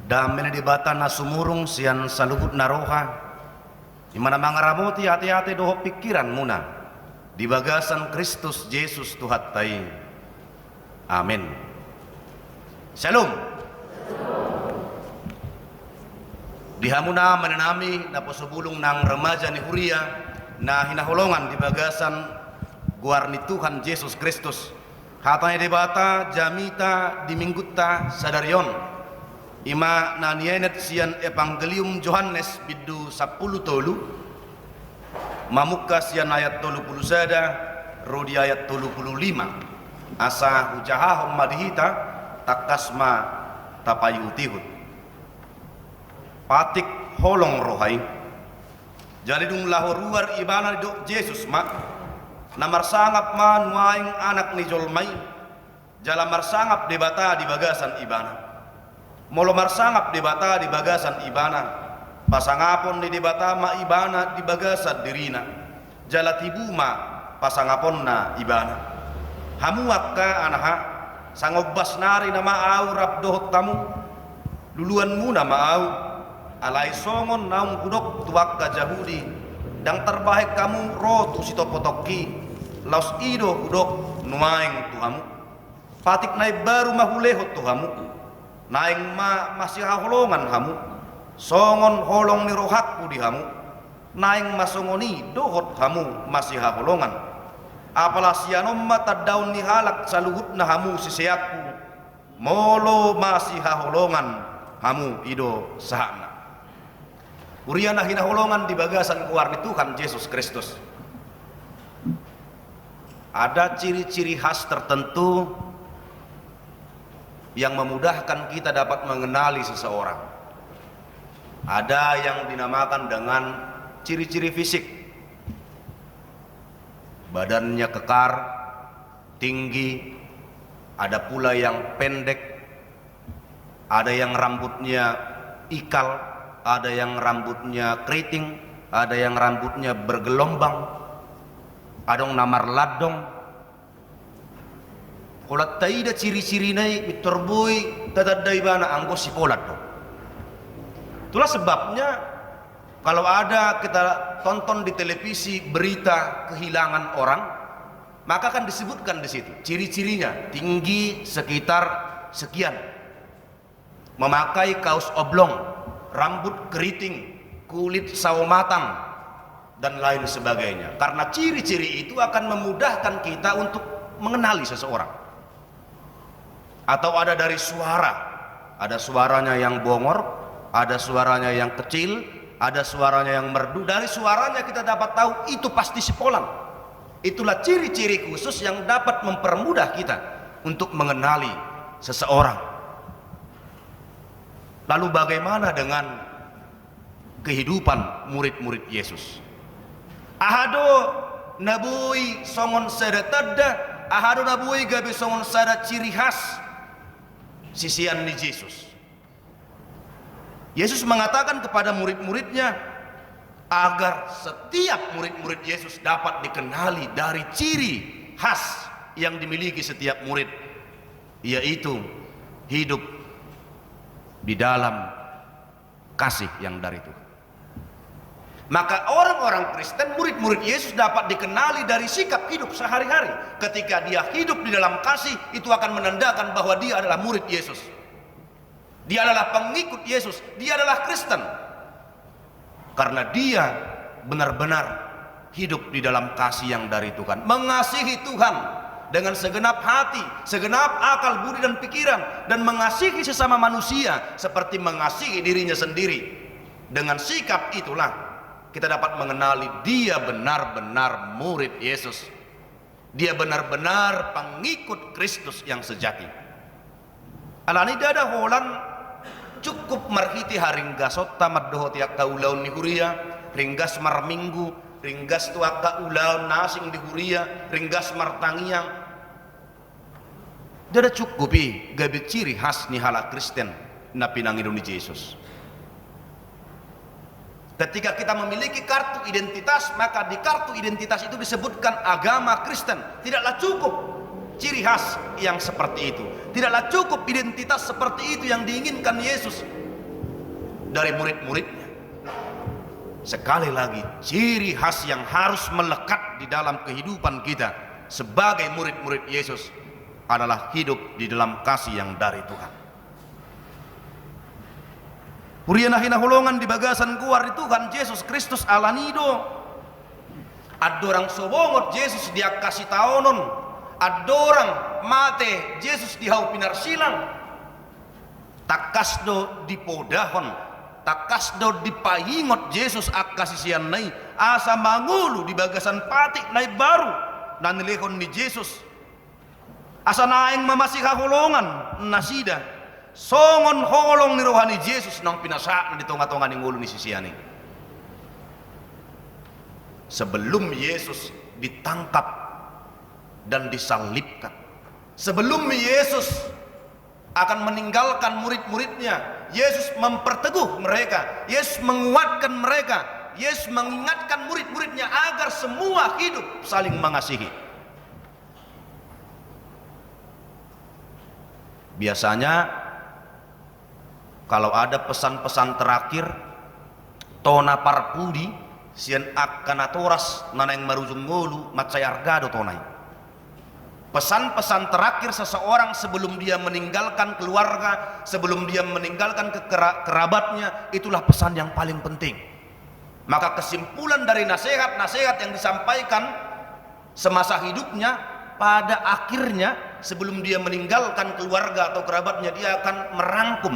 Damai di bata na sumurung sian saluhut naroha, di mana mangaramoti hati-hati doho pikiran muna, di bagasan Kristus Yesus Tuhan tai. Amin. Shalom. Dihamuna menanami na posubulong ng remaja ni Huria na hinaholongan di bagasan guar ni Tuhan Yesus Kristus. Hatanya di bata jamita di mingguta sadarion. Ima na nienet sian Evangelium Johannes bidu 10 tolu mamuka sian ayat 30 sada rodi ayat 35 asa hujahahum madihita takasma tapayutihut patik holong rohai jadi dung lahoruar ibana do Yesus mak namar sangap ma nuaing anak ni jolmai jala marsangap debata di bagasan ibana molo marsangap debata di bagasan ibana pasangapon di debata ma ibana di bagasan dirina jala tibuma pasangapon na ibana hamuak ka anaha sangobas nari na maaw rabdohot tamu luluan muna maaw alay songon naung kudok tuwak ka jahudi dang terbaik kamu rotu sitopotoki laus ido kudok nuaing tuhamu patik nai baru mahulehot tuhamu naing masih holongan hamu songon holong ni rohakku di hamu naing masongoni dohot hamu masih holongan apalah sianom mata daun ni halak saluhut na hamu sisiatku molo masih holongan hamu ido sahana uriana hina holongan di bagasan kuar ni Tuhan Yesus Kristus. Ada ciri-ciri khas tertentu yang memudahkan kita dapat mengenali seseorang. Ada yang dinamakan dengan ciri-ciri fisik. Badannya kekar, tinggi, ada pula yang pendek, ada yang rambutnya ikal, ada yang rambutnya keriting, ada yang rambutnya bergelombang, ada yang namar ladong. Kolat taida ciri-ciri nai mitorbui tatadai bana anggo si kolat do. Itulah sebabnya kalau ada kita tonton di televisi berita kehilangan orang, maka akan disebutkan di situ ciri-cirinya tinggi sekitar sekian, memakai kaos oblong, rambut keriting, kulit sawo matang dan lain sebagainya. Karena ciri-ciri itu akan memudahkan kita untuk mengenali seseorang. Atau ada dari suara, ada suaranya yang bongor, ada suaranya yang kecil, ada suaranya yang merdu. Dari suaranya kita dapat tahu itu pasti si Polan. Itulah ciri-ciri khusus yang dapat mempermudah kita untuk mengenali seseorang. Lalu bagaimana dengan kehidupan murid-murid Yesus? Ahado nabui songon sada tadda, ahado nabui gabi songon sada ciri khas sisian ni Yesus. Yesus mengatakan kepada murid-muridnya agar setiap murid-murid Yesus dapat dikenali dari ciri khas yang dimiliki setiap murid, yaitu hidup di dalam kasih yang dari Tuhan. Maka orang-orang Kristen, murid-murid Yesus dapat dikenali dari sikap hidup sehari-hari. Ketika dia hidup di dalam kasih, itu akan menandakan bahwa dia adalah murid Yesus. Dia adalah pengikut Yesus, dia adalah Kristen. Karena dia benar-benar hidup di dalam kasih yang dari Tuhan, mengasihi Tuhan dengan segenap hati, segenap akal, budi dan pikiran, dan mengasihi sesama manusia seperti mengasihi dirinya sendiri. Dengan sikap itulah kita dapat mengenali dia benar-benar murid Yesus. Dia benar-benar pengikut Kristus yang sejati. Alani dada holan cukup marhiti haringgasot tamat dohot yak kaulaun ni Huria, ringgas marminggu, ringgas tuak kaulaun nasing di Huria, ringgas martangiang. Dada cukupi gabi ciri khas ni hala Kristen na pinangidon ni Yesus. Ketika kita memiliki kartu identitas, maka di kartu identitas itu disebutkan agama Kristen. Tidaklah cukup ciri khas yang seperti itu, tidaklah cukup identitas seperti itu yang diinginkan Yesus. dari murid-muridnya. Sekali lagi, ciri khas yang harus melekat di dalam kehidupan kita sebagai murid-murid Yesus adalah hidup di dalam kasih yang dari Tuhan. Puriana hina holongan di bagasan kuar di Tuhan Yesus Kristus alanido. Adorang sobongot Yesus dia kasih taonon. Adorang mate Yesus dihau pinar silang. Takasdo dipodahon, takasdo dipaingot Yesus akasih sian nai asa mangulu di bagasan patik nai baru nanilehon ni Yesus asa naing mamasih holongan nasida songon holong ni rohani Yesus nang pinasak di tonga-tonga ning ulu ni sisiani. Sebelum Yesus ditangkap dan disalibkan, sebelum Yesus akan meninggalkan murid-muridnya, Yesus memperteguh mereka, Yesus menguatkan mereka, Yesus mengingatkan murid-muridnya agar semua hidup saling mengasihi. Biasanya kalau ada pesan-pesan terakhir tona parpudi sian akan atoras nanang marujung ngolu matsayargado tonai. Pesan-pesan terakhir seseorang sebelum dia meninggalkan keluarga, sebelum dia meninggalkan kerabatnya, itulah pesan yang paling penting. Maka kesimpulan dari nasihat-nasihat yang disampaikan semasa hidupnya, pada akhirnya sebelum dia meninggalkan keluarga atau kerabatnya, dia akan merangkum,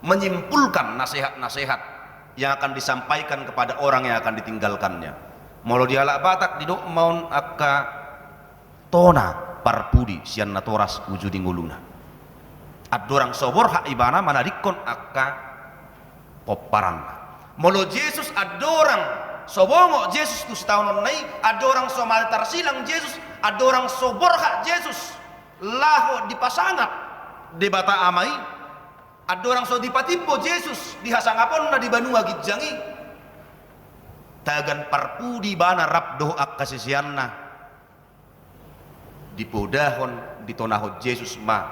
menyimpulkan nasihat-nasihat yang akan disampaikan kepada orang yang akan ditinggalkannya. Molo dialak batak didok maun akka tona parpudi sian natoras wujudi nguluna. Adorang sobor hak ibana manadikon akka poparan. Molo Yesus adorang sobongo Yesus tu setahun nai, adorang somal tarsilang Yesus, adorang sobor hak Yesus laho dipasangat debata amai, adorang so dipatipo Yesus dihasangapon na di banua gijangi. Tagan parpudi bana rabdo akkasisianna dipodahon ditonahon Yesus ma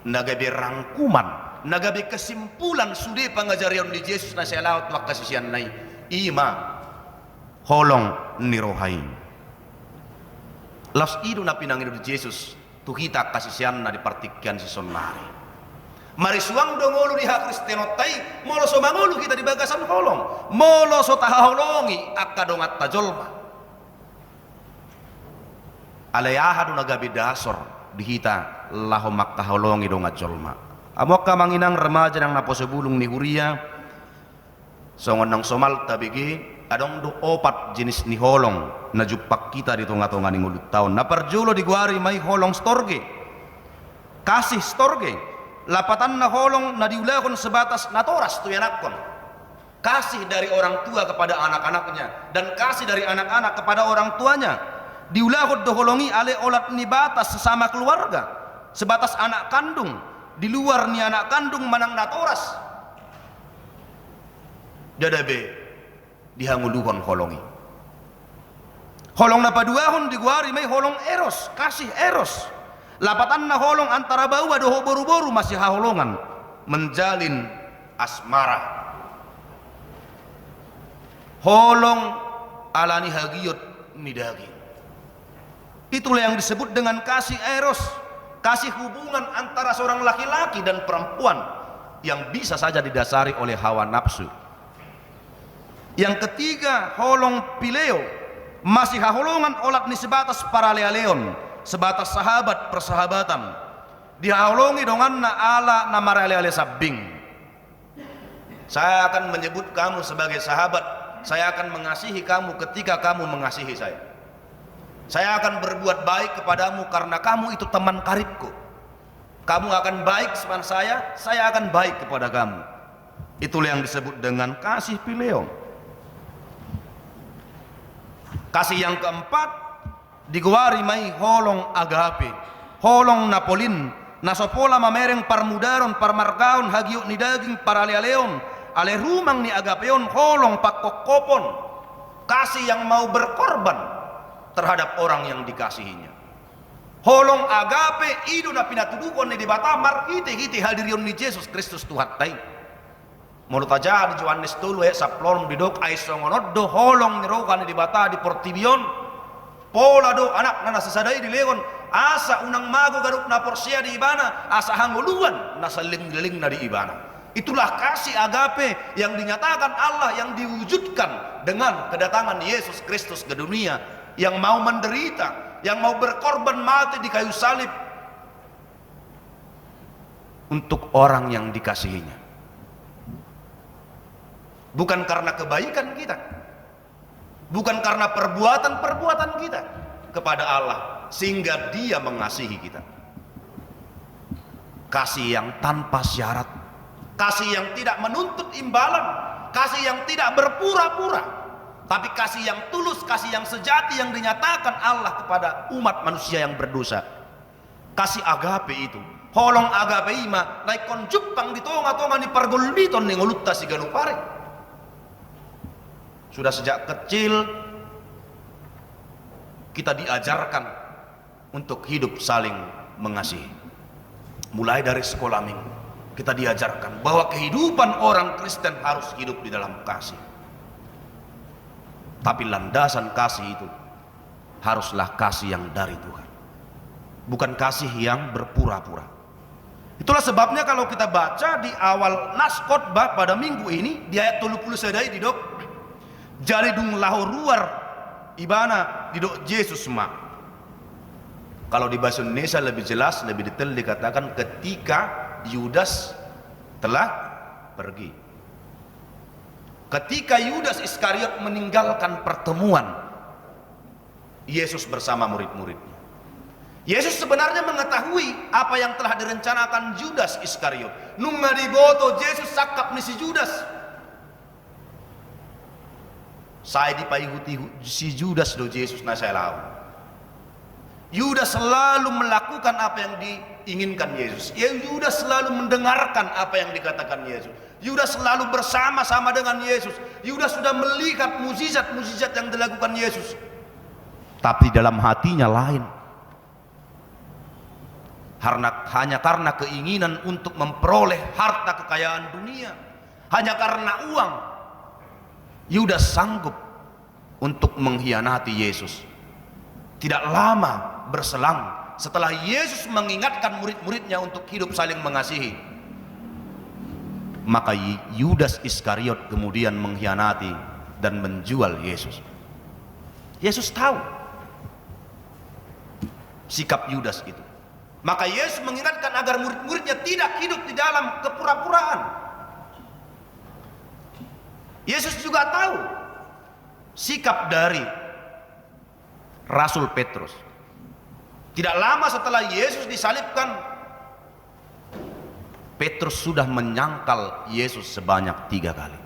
nagabe rangkuman, nagabe kesimpulan sude pangajarian di Yesus na siya laot makasisian nai ima holong ni rohain. Las idu na pinangin di Yesus tuhita kasisian na dipartikyan si sonari. Mari suang dongolu di hak Kristenotai molo so mangulu kita di bagasan holong, molo so taholongi akadongat tajolma. Alayahadu nagabi dasor dihita laho makkaholongi donga jolma. Amokka manginang remaja nang naposebulung ni huria songon nang somal tabigi adong do opat jenis ni holong na jupak kita di tonga-tonga ni ngulut taon na parjulo di guari may holong storge kasih storge lapatan na holong na diulahon sebatas natoras tu yanakon kasih dari orang tua kepada anak-anaknya dan kasih dari anak-anak kepada orang tuanya. Diulahod doholongi ale olat ni batas sesama keluarga sebatas anak kandung di luar ni anak kandung manang natoras dadabe dihanguluhon holongi holong na paduahon diguari may holong eros kasih eros lapatan na holong antara bawa doho boru-boru masih haholongan menjalin asmara holong alani hagiot ni daging. Itulah yang disebut dengan kasih eros, kasih hubungan antara seorang laki-laki dan perempuan yang bisa saja didasari oleh hawa nafsu. Yang ketiga, holong pileo, masih haholongan olat ni sebatas paralealeon, sebatas sahabat persahabatan. Dihaholongi dongan na ala na maraleale sabbing. Saya akan menyebut kamu sebagai sahabat, saya akan mengasihi kamu ketika kamu mengasihi saya. Saya akan berbuat baik kepadamu karena kamu itu teman karibku. Kamu akan baik kepada saya akan baik kepada kamu. Itulah yang disebut dengan kasih pileo. Kasih yang keempat diguari mai holong agape, holong napolin, nasopola mamereng parmudaron parmargaon hagiuk ni daging paralealeon, ale rumang ni agapeon holong pakokopon, kasih yang mau berkorban terhadap orang yang dikasihinya. Holong agape idu na pinatudukon ni di batamar hite haldirion ni Yesus Kristus Tuhan tai. Mulut aja di Johannes tulu saplon bidok aisongonot do holong nirokan di bata di portibion pola do anak nana sesadai di leon asa unang mago garuk na porsia di ibana asa hanguluan na saling-ling na di ibana. Itulah kasih agape yang dinyatakan Allah, yang diwujudkan dengan kedatangan Yesus Kristus ke dunia, yang mau menderita, yang mau berkorban mati di kayu salib untuk orang yang dikasihinya. Bukan karena kebaikan kita, bukan karena perbuatan-perbuatan kita kepada Allah sehingga Dia mengasihi kita. Kasih yang tanpa syarat, kasih yang tidak menuntut imbalan, kasih yang tidak berpura-pura, tapi kasih yang tulus, kasih yang sejati yang dinyatakan Allah kepada umat manusia yang berdosa. Kasih agape itu holong agape ima naik konjupang di tonga-tonga ni pargolditon ni ngolutta si ganupare. Sudah sejak kecil kita diajarkan untuk hidup saling mengasihi. Mulai dari sekolah minggu kita diajarkan bahwa kehidupan orang Kristen harus hidup di dalam kasih. Tapi landasan kasih itu haruslah kasih yang dari Tuhan, bukan kasih yang berpura-pura. Itulah sebabnya kalau kita baca di awal nas khotbah pada minggu ini di ayat 30 sedai di dok jari dung lahor luar ibana di dok Yesus ma. Kalau di bahasa Indonesia lebih jelas, lebih detail dikatakan ketika Yudas telah pergi. Ketika Yudas Iskariot meninggalkan pertemuan Yesus bersama murid-muridnya. Yesus sebenarnya mengetahui apa yang telah direncanakan Judas Iskariot. Nunga diboto Yesus sakap ni si Judas. Saya dipaihuti si Judas do Yesus na saya lau. Yudas selalu melakukan apa yang diinginkan Yesus. Yudas selalu mendengarkan apa yang dikatakan Yesus. Yudas selalu bersama-sama dengan Yesus. Yudas sudah melihat mukjizat-mukjizat yang dilakukan Yesus. Tapi dalam hatinya lain. Hanya karena keinginan untuk memperoleh harta kekayaan dunia, hanya karena uang, Yudas sanggup untuk mengkhianati Yesus. Tidak lama berselang setelah Yesus mengingatkan murid-muridnya untuk hidup saling mengasihi, maka Yudas Iskariot kemudian mengkhianati dan menjual Yesus. Yesus tahu sikap Yudas itu. Maka Yesus mengingatkan agar murid-muridnya tidak hidup di dalam kepura-puraan. Yesus juga tahu sikap dari Rasul Petrus. Tidak lama setelah Yesus disalibkan, Petrus sudah menyangkal Yesus sebanyak 3 kali.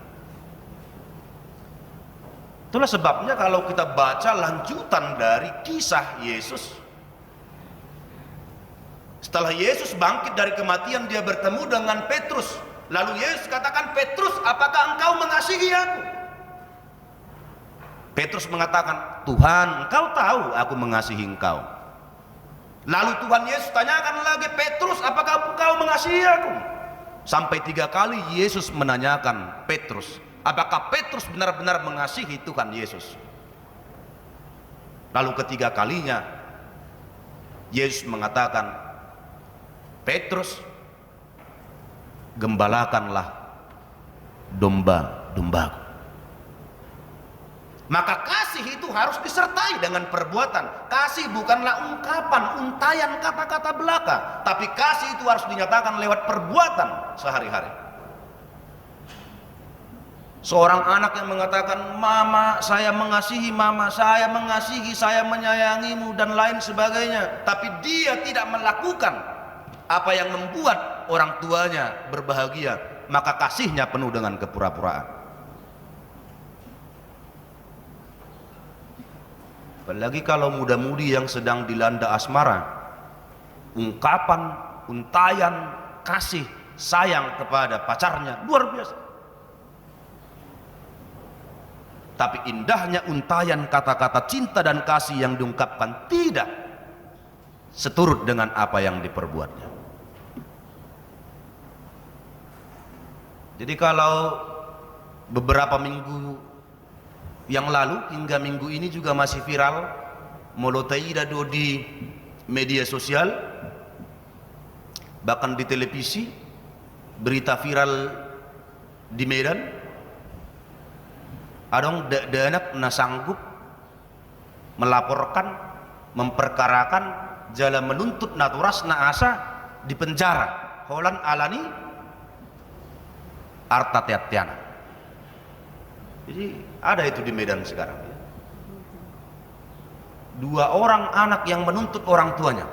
Itulah sebabnya kalau kita baca lanjutan dari kisah Yesus, setelah Yesus bangkit dari kematian, dia bertemu dengan Petrus. Lalu Yesus katakan, Petrus, apakah engkau mengasihi aku? Petrus mengatakan, Tuhan, engkau tahu aku mengasihi engkau. Lalu Tuhan Yesus tanyakan lagi, Petrus, apakah engkau mengasihi aku? Sampai 3 kali Yesus menanyakan Petrus, apakah Petrus benar-benar mengasihi Tuhan Yesus? Lalu ketiga kalinya Yesus mengatakan, Petrus, gembalakanlah domba-dombaku. Maka kasih itu harus disertai dengan perbuatan. Kasih bukanlah ungkapan, untayan kata-kata belaka, tapi kasih itu harus dinyatakan lewat perbuatan sehari-hari. Seorang anak yang mengatakan, mama saya mengasihi, mama saya mengasihi, saya menyayangimu dan lain sebagainya, tapi dia tidak melakukan apa yang membuat orang tuanya berbahagia, maka kasihnya penuh dengan kepura-puraan. Apalagi kalau muda-mudi yang sedang dilanda asmara, ungkapan, untayan kasih sayang kepada pacarnya luar biasa. Tapi indahnya untayan kata-kata cinta dan kasih yang diungkapkan tidak seturut dengan apa yang diperbuatnya. Jadi kalau beberapa minggu yang lalu hingga minggu ini juga masih viral molotai dado di media sosial, bahkan di televisi, berita viral di Medan, adong anak na sanggup melaporkan, memperkarakan jalan menuntut naturas na asa di penjara holan alani arta teatiana. Jadi ada itu di Medan sekarang. Dua orang anak yang menuntut orang tuanya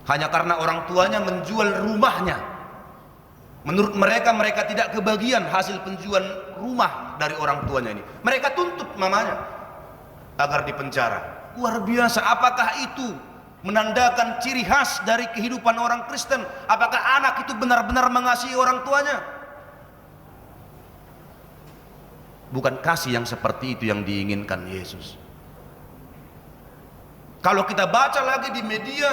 hanya karena orang tuanya menjual rumahnya. Menurut mereka, mereka tidak kebagian hasil penjualan rumah dari orang tuanya ini. Mereka tuntut mamanya agar dipenjara. Luar biasa. Apakah itu menandakan ciri khas dari kehidupan orang Kristen? Apakah anak itu benar-benar mengasihi orang tuanya? Bukan kasih yang seperti itu yang diinginkan Yesus. Kalau kita baca lagi di media,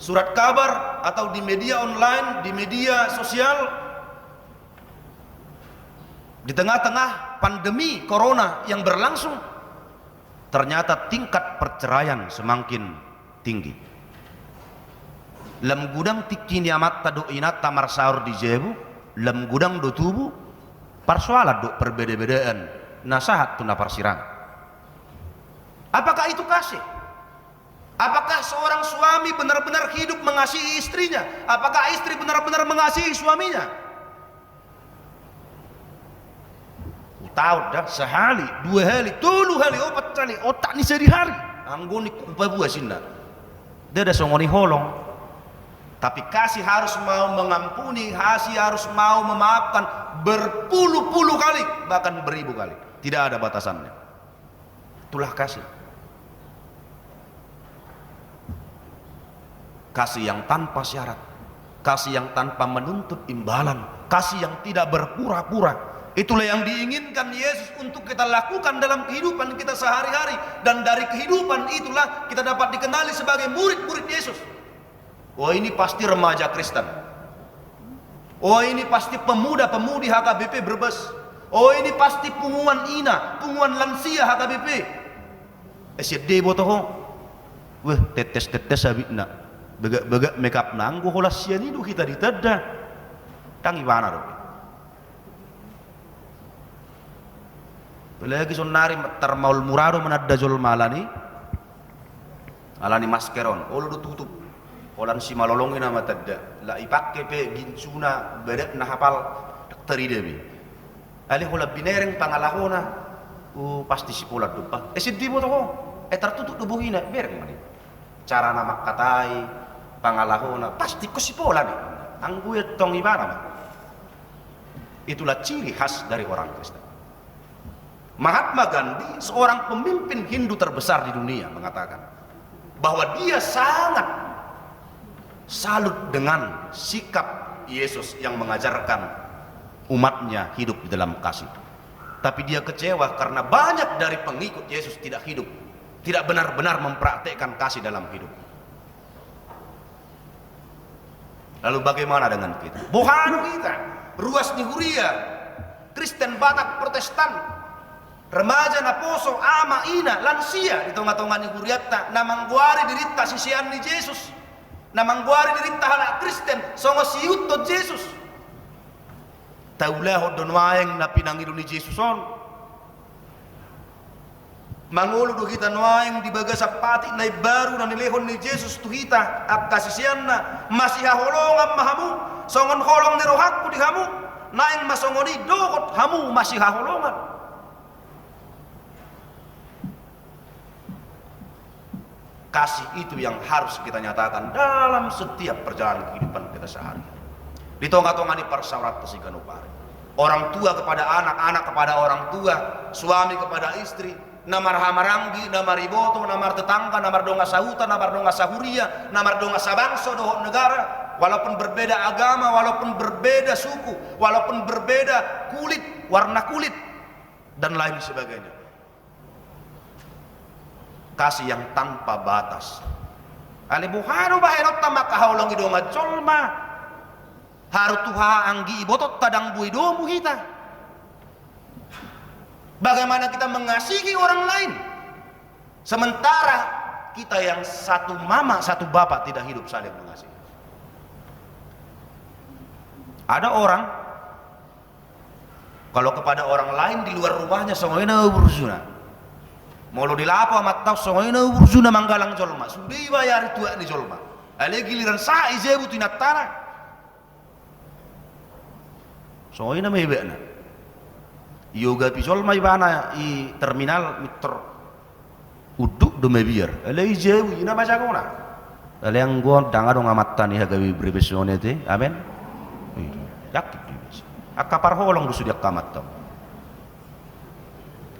surat kabar atau di media online, di media sosial, di tengah-tengah pandemi corona yang berlangsung, ternyata tingkat perceraian semakin tinggi. Lam gudang tikini amat tado inat tamar sahur di jebu, lam gudang do tubuh persoalan do perbeda-bedaan nasihat tuna parsirang. Apakah itu kasih? Apakah seorang suami benar-benar hidup mengasihi istrinya? Apakah istri benar-benar mengasihi suaminya? Tahu dah, sehari, dua hari, tulu hari, opat kali, otak ni sehari-hari. Anggoni kupa buah sinda. Dia ada songoni holong. Tapi kasih harus mau mengampuni, kasih harus mau memaafkan berpuluh-puluh kali, bahkan beribu kali. Tidak ada batasannya. Itulah kasih. Kasih yang tanpa syarat, kasih yang tanpa menuntut imbalan, kasih yang tidak berpura-pura. Itulah yang diinginkan Yesus untuk kita lakukan dalam kehidupan kita sehari-hari. Dan dari kehidupan itulah kita dapat dikenali sebagai murid-murid Yesus. Oh, ini pasti remaja Kristen. Oh, ini pasti pemuda-pemudi HKBP Brebes. Oh, ini pasti punguan ina, punguan lansia HKBP. SD botoh. Weh, tetes-tetes abitna. Begak makeup nanggo holas sian itu kita ditada. Tangi mana do? Pelagi sonari termaul murado menadda jol malani. Alani maskeron, olo do tutup. Olan si malolongin nama tadda. La ipakke pe gincuna bedek na hafal daktari debi. Ali hola binereng pangalahona. Pasti si pola dupa. Sedih mo to ko. Tertutup dubuhina bereng mani. Cara nama katai pangalahona pasti ko si pola nih. Angguet tong ibana. Itulah ciri khas dari orang Kristen. Mahatma Gandhi, seorang pemimpin Hindu terbesar di dunia, mengatakan bahwa dia sangat salut dengan sikap Yesus yang mengajarkan umatnya hidup di dalam kasih. Tapi dia kecewa karena banyak dari pengikut Yesus tidak hidup, tidak benar-benar mempraktekkan kasih dalam hidup. Lalu bagaimana dengan kita? Bohanu kita, ruas ni Huria, Kristen Batak Protestan, remaja na poso, ama, ina, lansia di tengah-tengah ni Huriatta, namangguari dirita sisian ni Yesus, namangguari dirita halak Kristen, songo siut do Yesus. Taulah don waeng na pinangiru ni Yesus on. Mangolo do kita noaeng di baga sapati na baru na nilehon ni Yesus tu kita at kasisian na masih haholongan mahamu, songon holong ni rohakku di hamu, naeng masongoni dogot hamu masih haholongan. Kasih itu yang harus kita nyatakan dalam setiap perjalanan kehidupan kita sehari. Di tongga-tongga di persaurat Pesiganupari. Orang tua kepada anak, anak kepada orang tua, suami kepada istri, namar hamaranggi, namar iboto, namar tetangga, namar donga sahuta, namar donga sahuria, namar donga sabangso dohok negara. Walaupun berbeda agama, walaupun berbeda suku, walaupun berbeda kulit, warna kulit, dan lain sebagainya. Kasih yang tanpa batas. Ali buhano bahenot tamak kahaulong idonga colma. Haru tuha anggi ibotot tadang bui domu kita. Bagaimana kita mengasihi orang lain sementara kita yang satu mama satu bapak tidak hidup saling mengasihi. Ada orang kalau kepada orang lain di luar rumahnya songoina berzuna, mau lo dilapa amat tahu songoina berzuna manggalang jolma, sudah bayar tua ni jolma, ale giliran sa ijebu tinatara, songoina mebena, yoga pijolma ibana i terminal mitor uduk do mebiar, ale ijebu ina macakona, ale yang gua dangar dong amat tani hagawi berbesone te, amen, yakin. Akapar holong dusu dia kamat tau.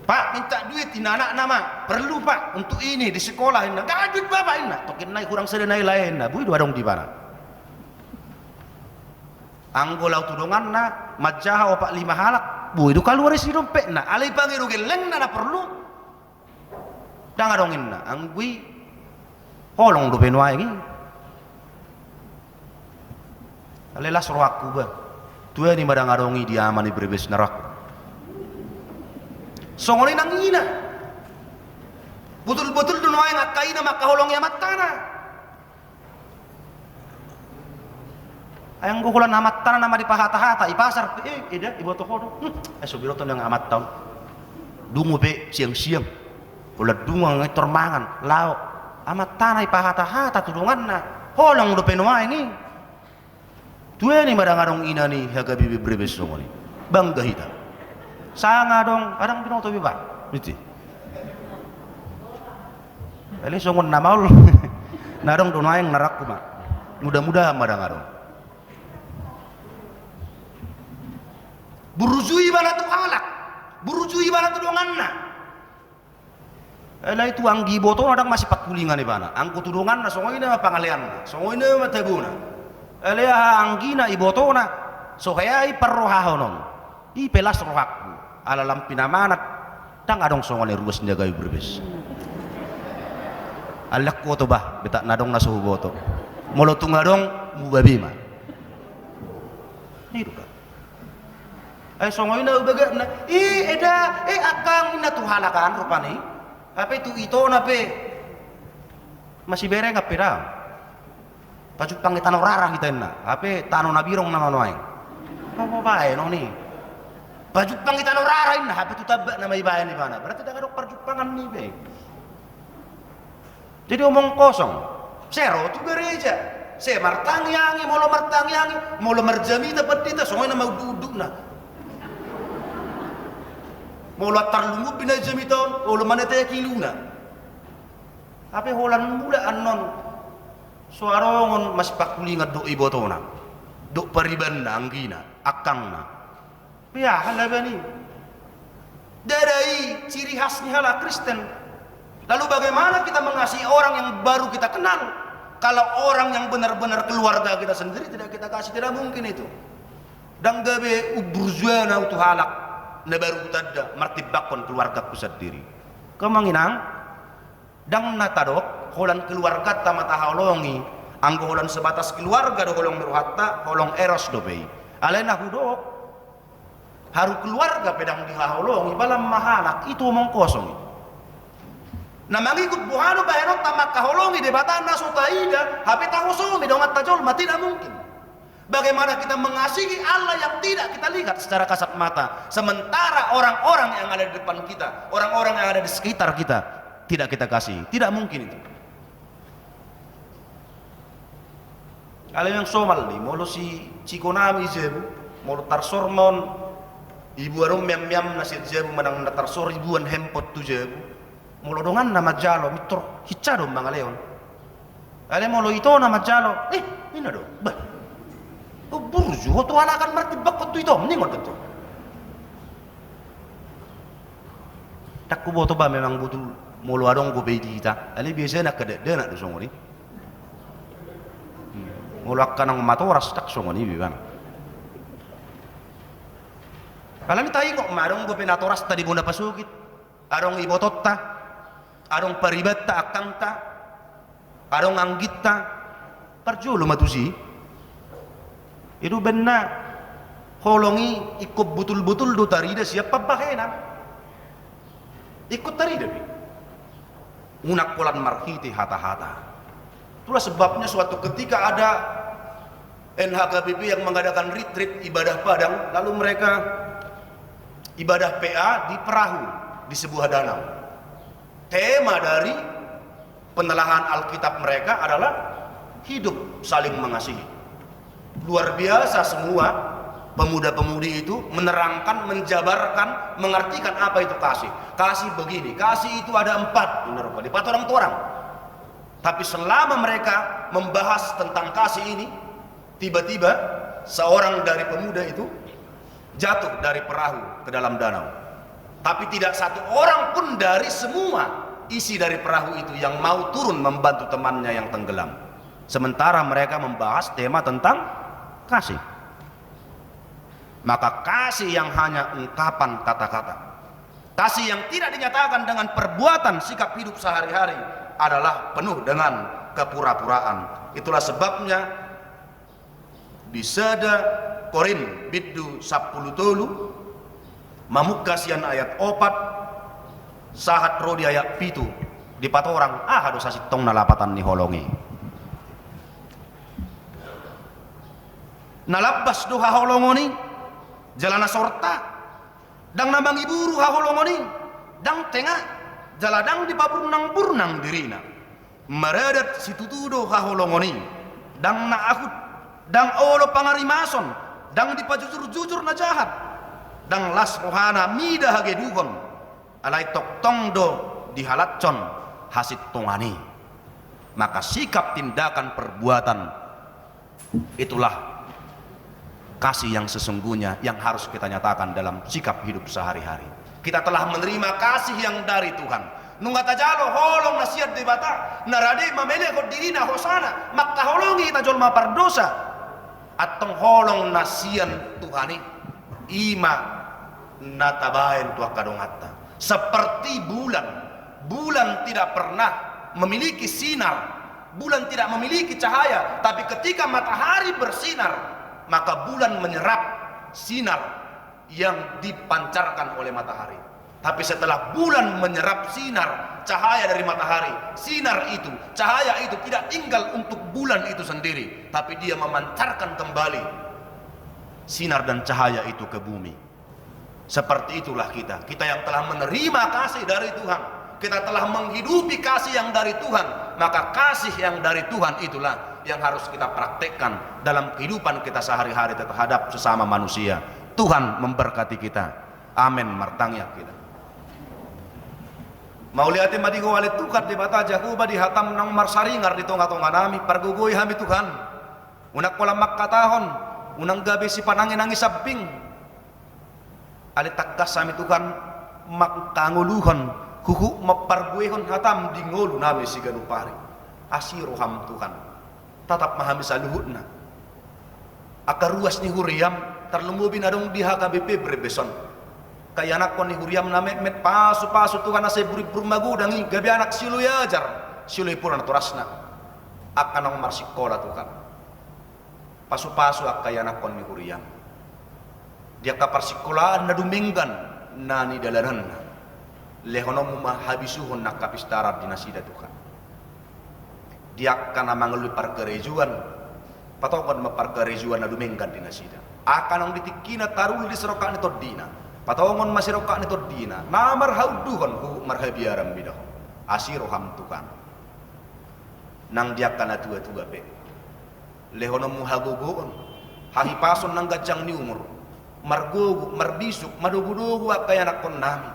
Pak minta duit ina anak nama perlu pak untuk ini di sekolah ina gak duit bapak ina tokin naik kurang sedenai lain na bui dua dong di mana anggolau tudongan na majaha opak 5 halak bui du keluar isi dompet na alai pangiru geleng na perlu dah ngadongin na anggui holong do benua ini alelah suruh aku ba tuh ni madang adongi dia amani berbes nerak. Songoni nangina. Betul-betul dunia yang akaina maka holong ya matana. Ayang gugulan amat tanah nama di pahata-hata i pasar ida ibu tokodo. Subiroton yang amat tahun. Dungu pe siang-siang. Ulah dungang ngitor mangan lao. Amat tanah i pahata-hata tudungan na. Holong do penua ini. Tuh ni madang ina ni haga bibi berbes songoni bangga hita sanga dong adang binoto biba itu ali songon namaul narong donaeng narak kuma mudah-mudahan madang adong burujui bana tu halak burujui bana tu donganna ala itu anggi boto adang masih patkulingan ibana angku tudungan na songoi na pangalean songoi na mataguna Alea anggina ibotona sohayai perrohahonon i pelas rohakku ala lampina manat tang adong songole ruas njagai berbes alak ko to bah betak nadong na suhu boto molo tungadong mubabima ni duka ay songoy na ubaga na eda akang ina tuhalakan rupani apa itu na pe masih bere ngapira Pajuk pangit tanah rarah kita na, apa tanah nabirong nama noaing, apa bae noni, pajuk pangit tanah rarah na, apa tu tabak nama ibayan di mana, berarti dah ada pajuk pangan ni be. Jadi omong kosong, sero tu gereja, se martang yangi, molo merjami dapat kita, semua nama duduk na, molo tarlungu bina jami tahun, molo mana teh kiluna, apa holan mula anon. Suarongon mas pakulingat do ibotona do pariban anggina akangna ya halabani dari ciri khasnya hala Kristen. Lalu bagaimana kita mengasihi orang yang baru kita kenal kalau orang yang benar-benar keluarga kita sendiri tidak kita kasih? Tidak mungkin itu. Dan gabe uburzuana utu halak na baru tadda martibakon keluargaku sendiri kemanginang dang natadok holan keluarga tamata holongi anggo holan sebatas keluarga do holong meruhatta holong eros do bei alena hudok haru keluarga pedang dihaholongi balam mahalak itu omong kosong na mangikut buhano bahenot tamak kaholongi debatan nasutaida hape tahosomi dongat tajol tidak mungkin. Bagaimana kita mengasihi Allah yang tidak kita lihat secara kasat mata sementara orang-orang yang ada di depan kita orang-orang yang ada di sekitar kita tidak kita kasih, tidak mungkin itu. Kalau yang somal nih, molo si cikonami jebu, molo tarsormon, ibu arum miam nasir jebu menang tarsor ibuan hempot tu jebu, molo dongan nama jalo mitor hicca dong bang Leon. Ale molo itu nama jalo, ini do, bah, burju, tu anakan martibak tu itu, ningon betul. Tak ku boto ba memang butuh molo adong go beji kita, ale biasa nak kada nak tu songoni. Mulak kanang matoras tak songoni biban. Kalau ni tayo kok marong go penatoras tadi bunda pasukit, arong ibototta, arong paribatta akangta, arong anggitta, perjulo matusi. Itu benar holongi ikut betul-betul do tarida siapa bahena ikut tarida bi unak kolan marhiti hata-hata. Itulah sebabnya suatu ketika ada NHKBP yang mengadakan retreat ibadah padang, lalu mereka ibadah PA di perahu di sebuah danau. Tema dari penelahan Alkitab mereka adalah hidup saling mengasihi. Luar biasa, semua pemuda-pemudi itu menerangkan, menjabarkan, mengartikan apa itu kasih. Kasih begini, kasih itu ada 4 menurut di orang. Tapi selama mereka membahas tentang kasih ini, tiba-tiba seorang dari pemuda itu jatuh dari perahu ke dalam danau. Tapi tidak satu orang pun dari semua isi dari perahu itu yang mau turun membantu temannya yang tenggelam. Sementara mereka membahas tema tentang kasih. Maka kasih yang hanya ungkapan kata-kata, kasih yang tidak dinyatakan dengan perbuatan sikap hidup sehari-hari adalah penuh dengan kepura-puraan. Itulah sebabnya di Seda Korin biddu 10 tolu mamukasian ayat 4 sahat rodi ayat pitu di patorang hado sasitong nalapatan ni holongi nalabas do haholongoni jalana sorta dang nambang iburu haholongoni dang tengah jaladang di papurnang-purnang dirina meradat situtudo haholongoni dang naakut dang olo pangarimason dang dipajujur-jujur na jahat dang las rohana mida hageduhon alai tok tongdo dihalatcon hasit tongani. Maka sikap, tindakan, perbuatan itulah kasih yang sesungguhnya yang harus kita nyatakan dalam sikap hidup sehari-hari. Kita telah menerima kasih yang dari Tuhan. Nungata jalo holong nasihat di bata narade mamele ko dirina hosana makka holongi ta jolma pardosa atong holong nasian Tuhani ima natabaen tuak kadongata seperti bulan tidak pernah memiliki sinar, bulan tidak memiliki cahaya, tapi ketika matahari bersinar maka bulan menyerap sinar yang dipancarkan oleh matahari. Tapi setelah bulan menyerap sinar cahaya dari matahari, sinar itu, cahaya itu tidak tinggal untuk bulan itu sendiri, tapi dia memancarkan kembali sinar dan cahaya itu ke bumi. Seperti itulah kita yang telah menerima kasih dari Tuhan, kita telah menghidupi kasih yang dari Tuhan, maka kasih yang dari Tuhan itulah yang harus kita praktekkan dalam kehidupan kita sehari-hari terhadap sesama manusia. Tuhan memberkati kita. Amin. Martangnya kita. Mau lihatin madigo walit tukat di bata jakuba di hatam nang marsaringar di tonga-tonga nami pargugoy hami Tuhan. Unak kolam makkatahon, unang gabi si panangin ang isabing. Ali takdas sami Tuhan makanguluhan huhu maparguehon hatam di ngolu nami si ganupari asiroham Tuhan tatap mahami saluhutna akar ruas ni huriam terlumubin adong di HKBP berbeson kaya anak kon ni huriam name met pasu Tuhan asay buri-buri magudangi gabi anak silu yajar silu ipura naturasna akan ang marsikola Tuhan pasu-pasu akay anak kon ni huriam dia kapar sekolahan na duminggan nani dalanan lehonom mahabisuhon nak kapistarar dinasida Tuhan dia kana mangalui pargerejuan patokon mapargerejuan na duminggan dinasida akan ang ditikina tarul di serokan ito dina patongon masirokan ito dina namar hauduhon hu marhabiaram bidahon asiroham Tuhan nang dia kana tua-tua pe lehonom muhagogoon hahipason nang gajang ni umur margogo, marbisuk, madugu-dugu kaya anak kon nami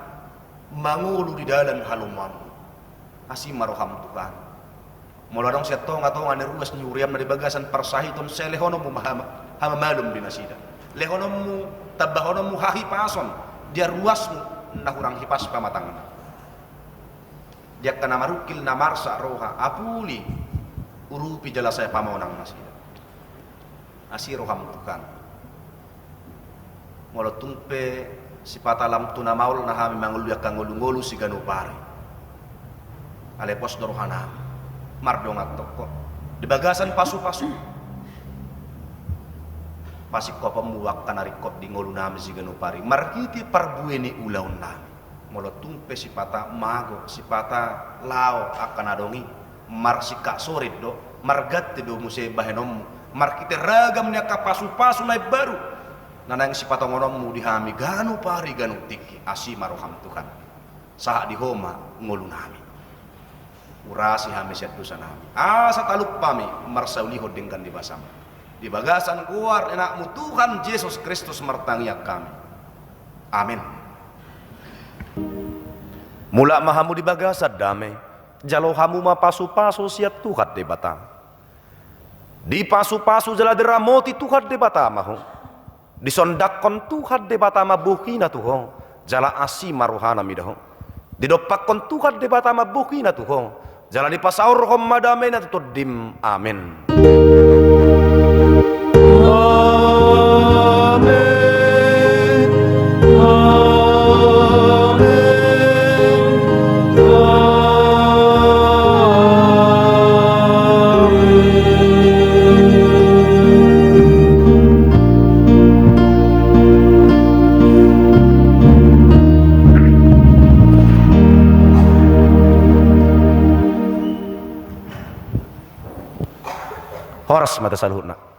mangulu di dalam haluman asim maroham Tuhan muladong siya tonga-tonga ni ruas ni uriam na di bagasan parsahiton sa lehonom mo hamamalum dinasida lehonom mo tabahonom mo hahipason dia ruas mo nahurang hipas pamatang dia kana marukil na marsa roha apuli urupi jala saya pamaunang nasida asiroham Tuhan molo tumpe si patalam tuna maul na hami mangulu yakang ngolu-ngolu si ganupari alepos dorohana mardongat toko di bagasan pasu-pasu pasik ko pamuwak kanarikot di ngolu nami si ganupari markiti parbueni ulaun nami molotumpe si pata mago si pata lao akan adongi mar si kak sorit do margat do muse bahenom markite ragam nya kapasu-pasu naik baru nanang si pata ngonommu dihami ganu pari ganu tiki asi maroham Tuhan saat di homa ngolu nami urasi hami siat dosa nami asa taluk pami marsauliho dengan di basam di bagasan keluar enakmu Tuhan Yesus Kristus mertangiak kami amin. Mula mahamu di bagasan damai jalo hamu ma pasu-pasu siat Tuhan de bata di pasu-pasu jala deramoti Tuhan de bata mahu disondakon Tuhan de bata ma bukina Tuhan jala asi maruhana midaho didopakon Tuhan de bata ma bukina Tuhan jala di pasaur rohom madame na tutudim amin. Horas mata saluhna.